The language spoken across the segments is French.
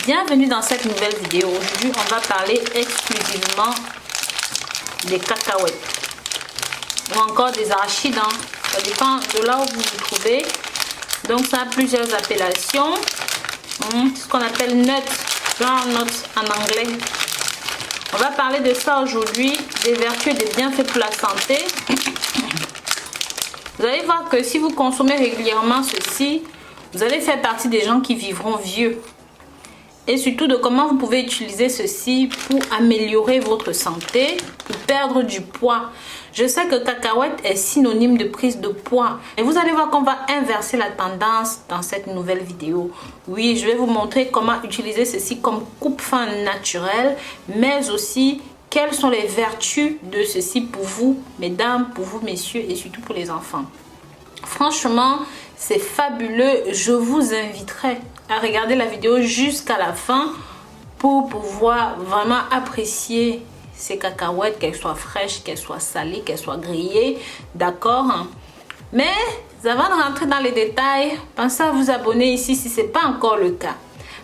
Bienvenue dans cette nouvelle vidéo. Aujourd'hui, on va parler exclusivement des cacahuètes ou encore des arachides. Ça dépend de là où vous vous trouvez. Donc, ça a plusieurs appellations. Ce qu'on appelle nuts, groundnuts en anglais. On va parler de ça aujourd'hui, des vertus et des bienfaits pour la santé. Vous allez voir que si vous consommez régulièrement ceci, vous allez faire partie des gens qui vivront vieux. Et surtout de comment vous pouvez utiliser ceci pour améliorer votre santé, pour perdre du poids. Je sais que cacahuète est synonyme de prise de poids. Et vous allez voir qu'on va inverser la tendance dans cette nouvelle vidéo. Oui, je vais vous montrer comment utiliser ceci comme coupe-faim naturel, mais aussi quelles sont les vertus de ceci pour vous, mesdames, pour vous, messieurs, et surtout pour les enfants. Franchement, c'est fabuleux. Je vous inviterai à regarder la vidéo jusqu'à la fin pour pouvoir vraiment apprécier ces cacahuètes, qu'elles soient fraîches, qu'elles soient salées, qu'elles soient grillées, d'accord? Mais avant de rentrer dans les détails, pensez à vous abonner ici si ce n'est pas encore le cas.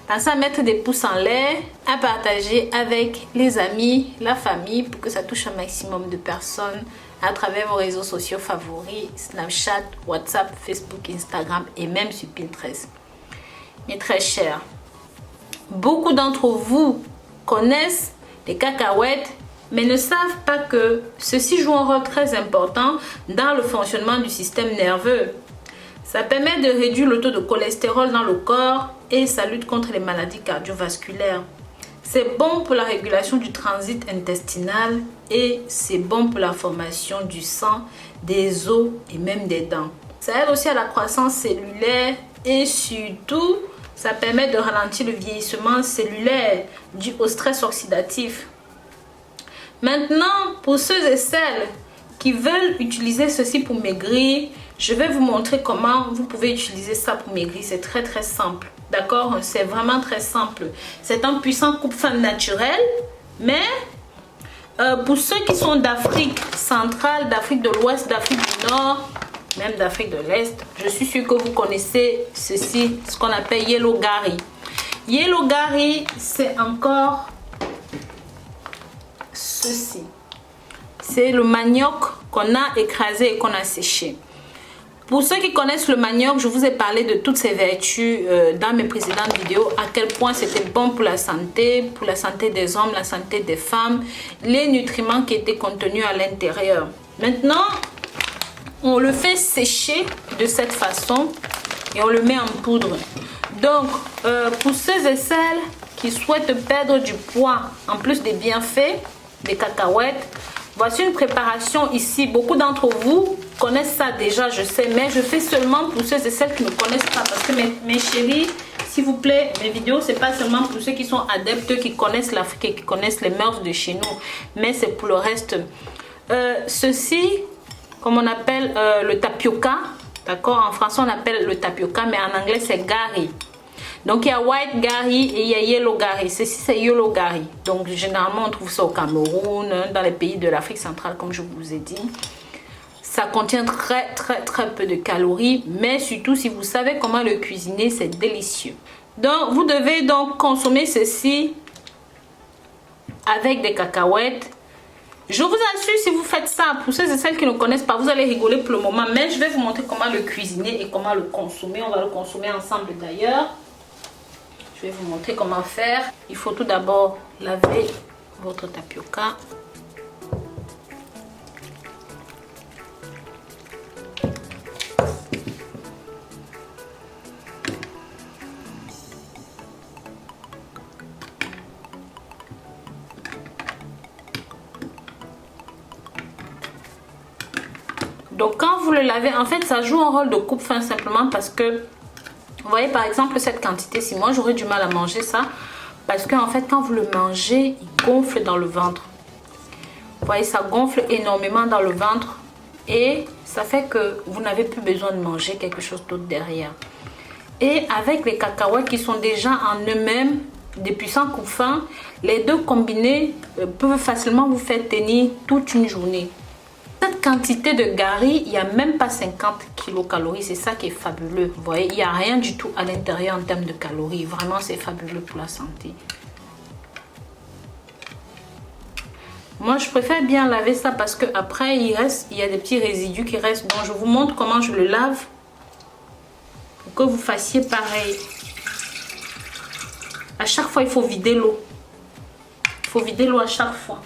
Pensez à mettre des pouces en l'air, à partager avec les amis, la famille pour que ça touche un maximum de personnes à travers vos réseaux sociaux favoris, Snapchat, WhatsApp, Facebook, Instagram et même sur Pinterest. Mes très chers, beaucoup d'entre vous connaissent les cacahuètes mais ne savent pas que ceci joue un rôle très important dans le fonctionnement du système nerveux. Ça permet de réduire le taux de cholestérol dans le corps et ça lutte contre les maladies cardiovasculaires. C'est bon pour la régulation du transit intestinal et c'est bon pour la formation du sang, des os et même des dents. Ça aide aussi à la croissance cellulaire et surtout, ça permet de ralentir le vieillissement cellulaire dû au stress oxydatif. Maintenant, pour ceux et celles qui veulent utiliser ceci pour maigrir, je vais vous montrer comment vous pouvez utiliser ça pour maigrir. C'est très simple, d'accord? C'est vraiment très simple. C'est un puissant coupe-faim naturel, mais pour ceux qui sont d'Afrique centrale, d'Afrique de l'Ouest, d'Afrique du Nord, même d'Afrique de l'Est, je suis sûre que vous connaissez ceci, ce qu'on appelle yellow gari. Yellow gari, c'est encore ceci. C'est le manioc qu'on a écrasé et qu'on a séché. Pour ceux qui connaissent le manioc, je vous ai parlé de toutes ses vertus dans mes précédentes vidéos, à quel point c'était bon pour la santé des hommes, la santé des femmes, les nutriments qui étaient contenus à l'intérieur. Maintenant, on le fait sécher de cette façon et on le met en poudre. Donc, pour ceux et celles qui souhaitent perdre du poids, en plus des bienfaits des cacahuètes, voici une préparation ici. Beaucoup d'entre vous connaissent ça déjà, je sais, mais je fais seulement pour ceux et celles qui ne connaissent pas. Parce que mes chéris, s'il vous plaît, mes vidéos, c'est pas seulement pour ceux qui sont adeptes, qui connaissent l'Afrique et qui connaissent les mœurs de chez nous, mais c'est pour le reste. Ceci, comme on appelle le tapioca, d'accord? En français, on appelle le tapioca, mais en anglais, c'est gari. Donc, il y a white gari et il y a yellow gari. Ceci, c'est yellow gari. Donc, généralement, on trouve ça au Cameroun, dans les pays de l'Afrique centrale, comme je vous ai dit. Ça contient très peu de calories, mais surtout, si vous savez comment le cuisiner, c'est délicieux. Donc, vous devez donc consommer ceci avec des cacahuètes. Je vous assure, si vous faites ça, pour ceux et celles qui ne connaissent pas, vous allez rigoler pour le moment, mais je vais vous montrer comment le cuisiner et comment le consommer. On va le consommer ensemble d'ailleurs. Je vais vous montrer comment faire. Il faut tout d'abord laver votre tapioca. Donc quand vous le lavez, en fait ça joue un rôle de coupe-faim simplement parce que vous voyez par exemple cette quantité-ci, moi j'aurais du mal à manger ça parce que en fait quand vous le mangez, il gonfle dans le ventre. Vous voyez, ça gonfle énormément dans le ventre et ça fait que vous n'avez plus besoin de manger quelque chose d'autre derrière. Et avec les cacahuètes qui sont déjà en eux-mêmes des puissants coupe-faim, les deux combinés peuvent facilement vous faire tenir toute une journée. Cette quantité de gari, il n'y a même pas 50 kilocalories. C'est ça qui est fabuleux. Vous voyez, il n'y a rien du tout à l'intérieur en termes de calories. Vraiment, c'est fabuleux pour la santé. Moi, je préfère bien laver ça parce que après il y a des petits résidus qui restent. Donc, je vous montre comment je le lave pour que vous fassiez pareil. À chaque fois, il faut vider l'eau. Il faut vider l'eau à chaque fois.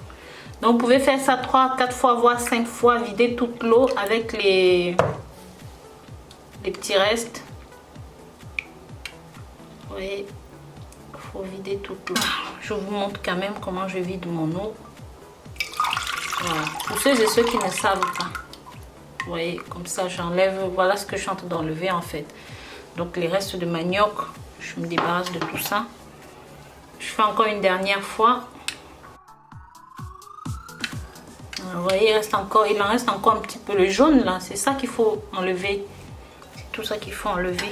Donc, vous pouvez faire ça 3, 4 fois, voire 5 fois. Vider toute l'eau avec les petits restes. Vous voyez, il faut vider toute l'eau. Je vous montre quand même comment je vide mon eau. Voilà. Pour ceux et ceux qui ne savent pas. Vous voyez, comme ça, j'enlève. Voilà ce que je suis en train d'enlever en fait. Donc, les restes de manioc, je me débarrasse de tout ça. Je fais encore une dernière fois. Vous voyez, il en reste encore un petit peu. Le jaune là, c'est ça qu'il faut enlever. C'est tout ça qu'il faut enlever.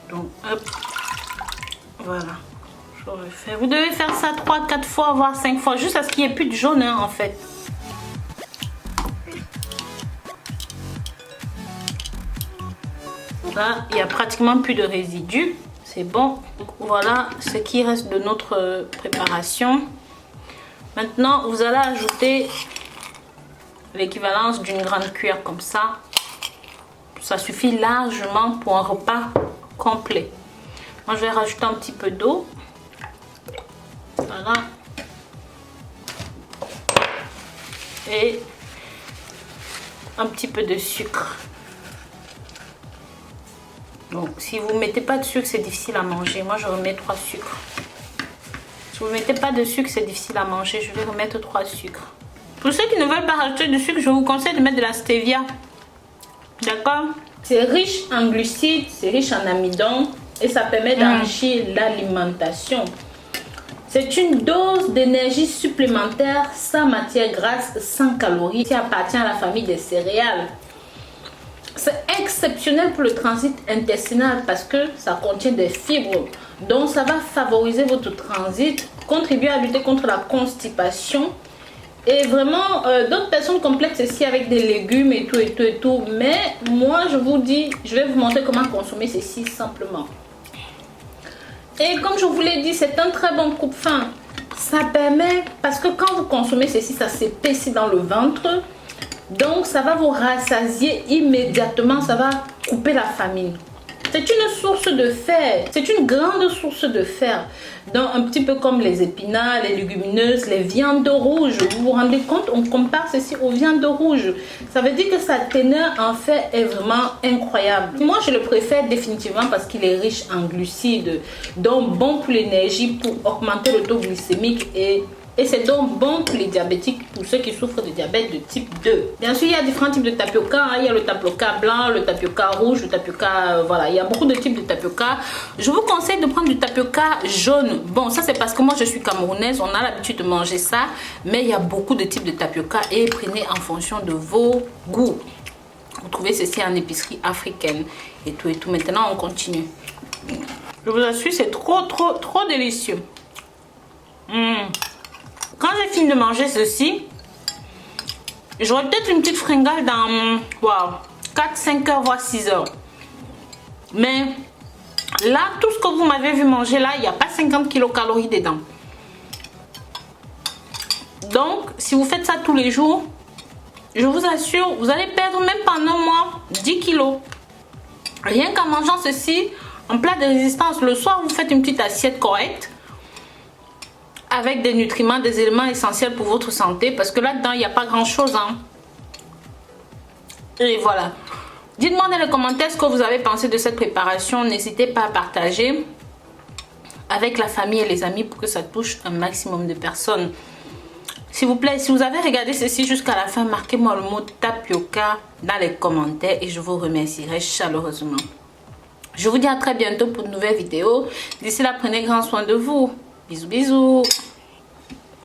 Donc, hop. Voilà. Je refais. Vous devez faire ça 3, 4 fois, voire 5 fois. Juste à ce qu'il n'y ait plus de jaune hein, en fait. Là, il n'y a pratiquement plus de résidus. C'est bon. Donc, voilà ce qui reste de notre préparation. Maintenant, vous allez ajouter l'équivalence d'une grande cuillère comme ça. Ça suffit largement pour un repas complet. Moi, je vais rajouter un petit peu d'eau. Voilà. Et un petit peu de sucre. Donc, si vous ne mettez pas de sucre, c'est difficile à manger. Moi, je remets 3 sucres. Si vous ne mettez pas de sucre, c'est difficile à manger. Je vais remettre 3 sucres. Pour ceux qui ne veulent pas rajouter de sucre, je vous conseille de mettre de la stevia. D'accord? C'est riche en glucides, c'est riche en amidon et ça permet d'enrichir l'alimentation. C'est une dose d'énergie supplémentaire sans matière grasse, sans calories, qui appartient à la famille des céréales. C'est exceptionnel pour le transit intestinal parce que ça contient des fibres. Donc ça va favoriser votre transit, contribuer à lutter contre la constipation. Et vraiment, d'autres personnes complexes ici avec des légumes et tout et tout et tout. Mais moi, je vous dis, je vais vous montrer comment consommer ceci simplement. Et comme je vous l'ai dit, c'est un très bon coupe-faim. Ça permet, parce que quand vous consommez ceci, ça s'épaissit dans le ventre. Donc, ça va vous rassasier immédiatement. Ça va couper la famine. C'est une source de fer. C'est une grande source de fer. Donc, un petit peu comme les épinards, les légumineuses, les viandes rouges. Vous vous rendez compte, on compare ceci aux viandes rouges. Ça veut dire que sa teneur en fer est vraiment incroyable. Moi, je le préfère définitivement parce qu'il est riche en glucides. Donc, bon pour l'énergie, pour augmenter le taux glycémique et c'est donc bon pour les diabétiques, pour ceux qui souffrent de diabète de type 2. Bien sûr, il y a différents types de tapioca. Hein. Il y a le tapioca blanc, le tapioca rouge, le tapioca... voilà, il y a beaucoup de types de tapioca. Je vous conseille de prendre du tapioca jaune. Bon, ça c'est parce que moi je suis camerounaise, on a l'habitude de manger ça. Mais il y a beaucoup de types de tapioca et prenez en fonction de vos goûts. Vous trouvez ceci en épicerie africaine et tout et tout. Maintenant, on continue. Je vous assure, c'est trop délicieux. Quand j'ai fini de manger ceci, j'aurai peut-être une petite fringale dans 4-5 heures, voire 6 heures. Mais là, tout ce que vous m'avez vu manger là, il n'y a pas 50 kilocalories dedans. Donc, si vous faites ça tous les jours, je vous assure, vous allez perdre même pendant un mois 10 kilos. Rien qu'en mangeant ceci, en plat de résistance, le soir, vous faites une petite assiette correcte. Avec des nutriments, des éléments essentiels pour votre santé. Parce que là-dedans, il n'y a pas grand-chose. Hein. Et voilà. Dites-moi dans les commentaires ce que vous avez pensé de cette préparation. N'hésitez pas à partager avec la famille et les amis pour que ça touche un maximum de personnes. S'il vous plaît, si vous avez regardé ceci jusqu'à la fin, marquez-moi le mot tapioca dans les commentaires et je vous remercierai chaleureusement. Je vous dis à très bientôt pour de nouvelles vidéos. D'ici là, prenez grand soin de vous. Bisous, bisous.